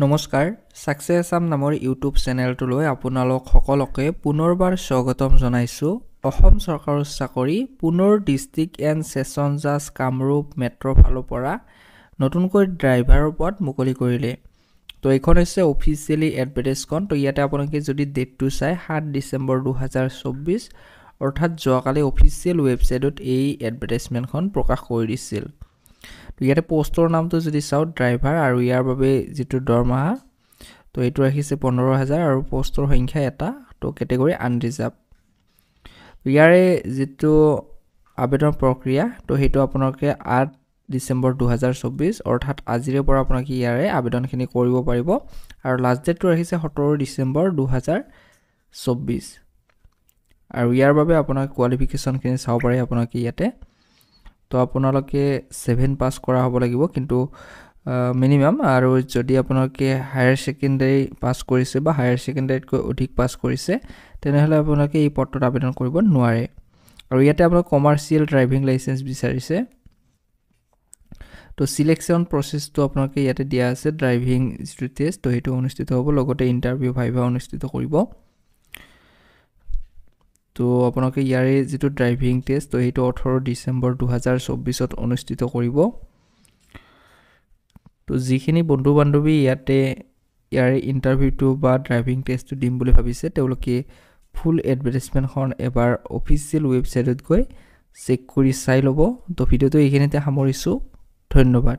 নমস্কাৰ সাকসেছ আসাম নামৰ ইউটিউব চেনেলটোলৈ আপোনালোক সকলোকে পুনৰবাৰ স্বাগতম জনাইছো। অসম চৰকাৰৰ চাকৰি পুনৰ ডিস্ট্ৰিক্ট এণ্ড সেশন জাজ কামৰূপ মেট্ৰ' ফালৰ পৰা নতুনকৈ ড্ৰাইভাৰৰ পদ মুকলি কৰিলে। তো এইখন হৈছে অফিচিয়েলি এডভাৰটাইজখন। তো ইয়াতে আপোনালোকে যদি ডেটটো চাই 7 ডিচেম্বৰ 2024 অৰ্থাৎ যোৱাকালি অফিচিয়েল ৱেবছাইটত এই এডভাৰটাইজমেণ্টখন প্ৰকাশ কৰি দিছিল। তো ইয়াতে পোষ্টৰ নামটো যদি চাও ড্ৰাইভাৰ আৰু ইয়াৰ বাবে যেটো দৰমহা তো এইটো ৰাখিছে 15000 আৰু পোষ্টৰ সংখ্যা এটা তো ক্যাটেগৰি আনৰিজাৰ্ভ। ইয়াৰে যেটো আবেদন প্ৰক্ৰিয়া তো হেতু আপোনালোকে 8 ডিসেম্বৰ 2024 অৰ্থাৎ আজিৰে পৰা আপোনালোকে ইয়াৰে আবেদনখিনি কৰিব পাৰিব আৰু লাষ্ট ডেটটো ৰাখিছে 17 ডিসেম্বৰ 2024 আৰু ইয়াৰ বাবে আপোনাক কোৱালিফিকেশনখিনি চাব পাৰে আপোনালোকে ইয়াতে। তো আপোনালোকে 7 পাস কৰা হ'ব লাগিব কিন্তু মিনিমাম আৰু যদি আপোনালোকে হায়াৰ সেকেন্ডাৰী পাস কৰিছে বা হায়াৰ সেকেন্ডাৰীতকৈ অধিক পাস কৰিছে তেনেহলে আপোনালোকে এই পদটোত আবেদন কৰিব নোৱাৰে। আৰু ইয়াতে আপোনাক কমাৰ্শিয়েল ড্ৰাইভিং লাইসেন্স বিচাৰিছে। তো সিলেকশন প্ৰসেসটো আপোনালোকে ইয়াতে দিয়া আছে ড্ৰাইভিং টেষ্ট তো হেতু অনুষ্ঠিত হ'ব লগতে ইন্টাৰভিউ ভাইভা অনুষ্ঠিত কৰিব। তো আপোনালোকে ইয়াৰে যেটো ড্ৰাইভিং টেষ্ট তো হেতু 18 ডিসেম্বৰ 2024 ত অনুষ্ঠিত কৰিব। তো যিখিনি বন্ধু বান্ধৱী ইয়াতে ইয়াৰে ইন্টাৰভিউটো বা ড্ৰাইভিং টেষ্টটো দিম বুলি ভাবিছে তেওঁলোকে ফুল এডভাৰটাইজমেণ্টখন এবাৰ অফিচিয়েল ৱেবছাইটত গৈ চেক কৰি চাই ল'ব। তো ভিডিওটো এইখিনিতে সামৰিছো। ধন্যবাদ।